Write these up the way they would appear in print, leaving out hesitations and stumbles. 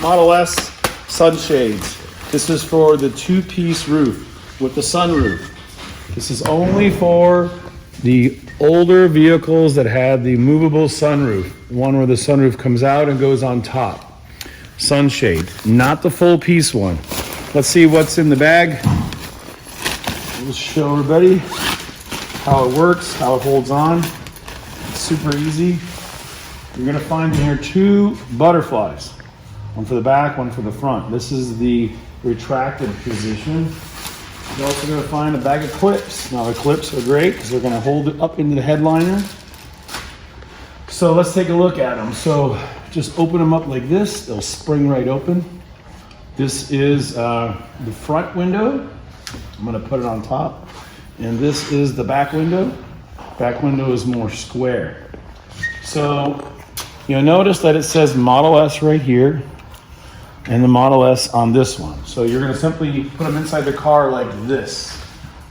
Model S sunshades. This is for the two-piece roof with the sunroof. This is only for the older vehicles that had the movable sunroof, one where the sunroof comes out and goes on top. Sunshade, not the full piece one. Let's see what's in the bag. We'll show everybody how it works, how it holds on. It's super easy. You're gonna find in here two butterflies. One for the back, one for the front. This is the retracted position. You're also gonna find a bag of clips. Now the clips are great because they're gonna hold it up into the headliner. So let's take a look at them. So just open them up like this. They'll spring right open. This is the front window. I'm gonna put it on top. And this is the back window. Back window is more square. So you'll notice that it says Model S right here and the Model S on this one. So you're gonna simply put them inside the car like this,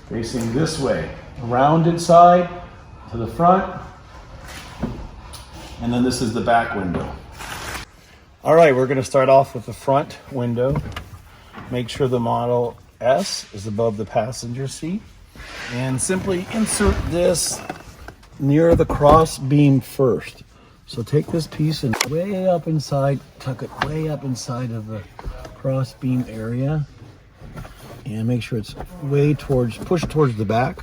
facing this way. Rounded side to the front. And then this is the back window. All right, we're gonna start off with the front window. Make sure the Model S is above the passenger seat. And simply insert this near the cross beam first. So take this piece and way up inside, tuck it way up inside of the cross beam area. And make sure it's way towards, push towards the back.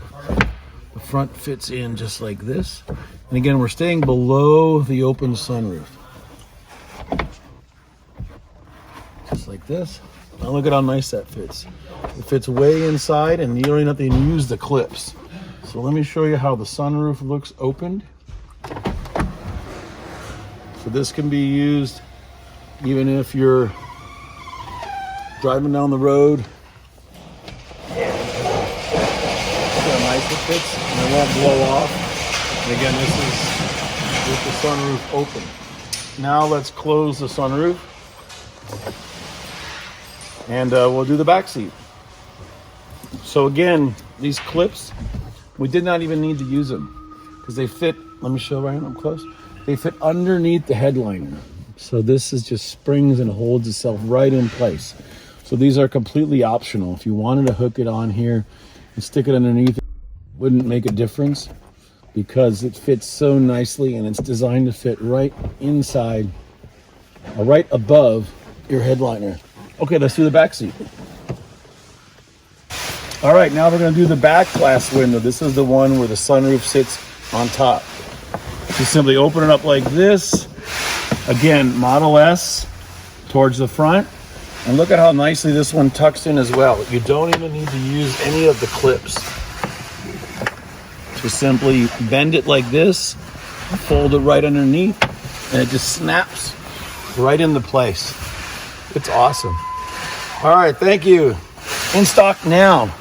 The front fits in just like this. And again, we're staying below the open sunroof. Just like this. Now look at how nice that fits. It fits way inside and you don't even have to use the clips. So let me show you how the sunroof looks opened. So this can be used even if you're driving down the road. See how nice it fits and it won't blow off. And again, this is with the sunroof open. Now let's close the sunroof. And we'll do the back seat. So again, these clips, we did not even need to use them because they fit, let me show right up close. They fit underneath the headliner. So this is just springs and holds itself right in place. So these are completely optional. If you wanted to hook it on here and stick it underneath, it wouldn't make a difference because it fits so nicely and it's designed to fit right inside or right above your headliner. Okay, let's do the back seat. All right, now we're gonna do the back glass window. This is the one where the sunroof sits on top. Just simply open it up like this. Again, Model S towards the front. And look at how nicely this one tucks in as well. You don't even need to use any of the clips. Just simply bend it like this, fold it right underneath, and it just snaps right into place. It's awesome. All right, thank you. In stock now.